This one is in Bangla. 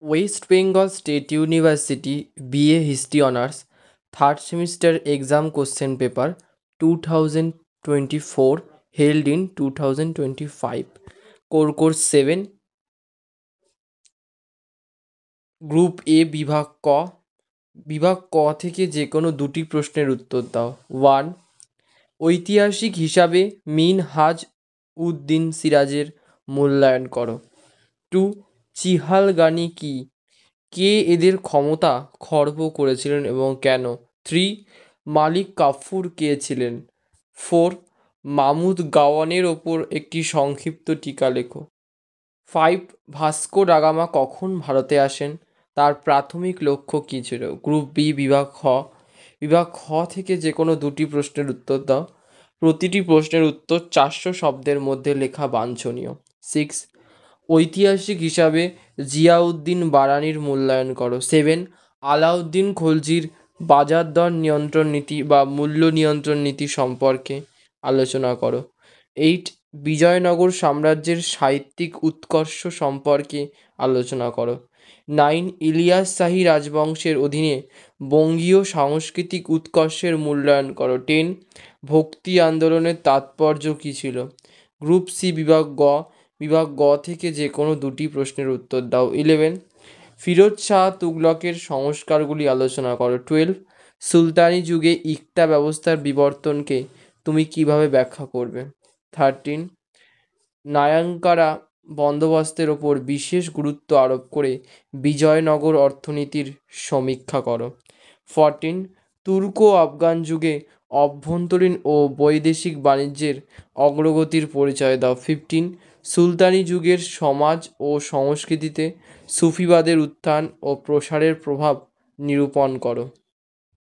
West Bengal state university BA history honours third semester exam question paper 2024 held in 2025 core course 7 group এ বিভাগ ক থেকে যে কোনো দুটি প্রশ্নের উত্তর দাও। 1. ঐতিহাসিক হিসাবে মিনহাজ উদ্দিন সিরাজের মূল্যায়ন করো। 2. চিহালগানি কি, কে এদের ক্ষমতা খর্ব করেছিলেন এবং কেন। 3. মালিক কাফুর কে ছিলেন। 4. মামুদ গাওয়ানের ওপর একটি সংক্ষিপ্ত টিকা লেখো। 5. ভাস্কো ডা গামা কখন ভারতে আসেন, তার প্রাথমিক লক্ষ্য কী ছিল। গ্রুপ বি বিভাগ খ থেকে যে কোনো দুটি প্রশ্নের উত্তর দাও। প্রতিটি প্রশ্নের উত্তর 400 শব্দের মধ্যে লেখা বাঞ্ছনীয়। 6. ঐতিহাসিক হিসাবে জিয়াউদ্দিন বারানির মূল্যায়ন করো। 7. আলাউদ্দিন খলজির বাজার দর নিয়ন্ত্রণ নীতি বা মূল্য নিয়ন্ত্রণ নীতি সম্পর্কে আলোচনা করো। 8. বিজয়নগর সাম্রাজ্যের সাহিত্যিক উৎকর্ষ সম্পর্কে আলোচনা করো। 9. ইলিয়াস শাহী রাজবংশের অধীনে বঙ্গীয় সাংস্কৃতিক উৎকর্ষের মূল্যায়ন করো। 10. ভক্তি আন্দোলনের তাৎপর্য কী ছিল। গ্রুপ সি বিভাগ গ থেকে যে কোনো দুটি প্রশ্নের উত্তর দাও। 11. ফিরোজ শাহ তুগলকের সংস্কারগুলি আলোচনা করো। 12. সুলতানি যুগে ইকতা ব্যবস্থার বিবর্তনকে তুমি কিভাবে ব্যাখ্যা করবে। 13. নায়াঙ্কারা বন্দোবস্তের ওপর বিশেষ গুরুত্ব আরোপ করে বিজয়নগর অর্থনীতির সমীক্ষা করো। 14. তুর্ক আফগান যুগে অভ্যন্তরীণ ও বৈদেশিক বাণিজ্যের অগ্রগতির পরিচয় দাও। 15. সুলতানি যুগের সমাজ ও সংস্কৃতিতে সুফিবাদের উত্থান ও প্রসারের প্রভাব নিরূপণ করো।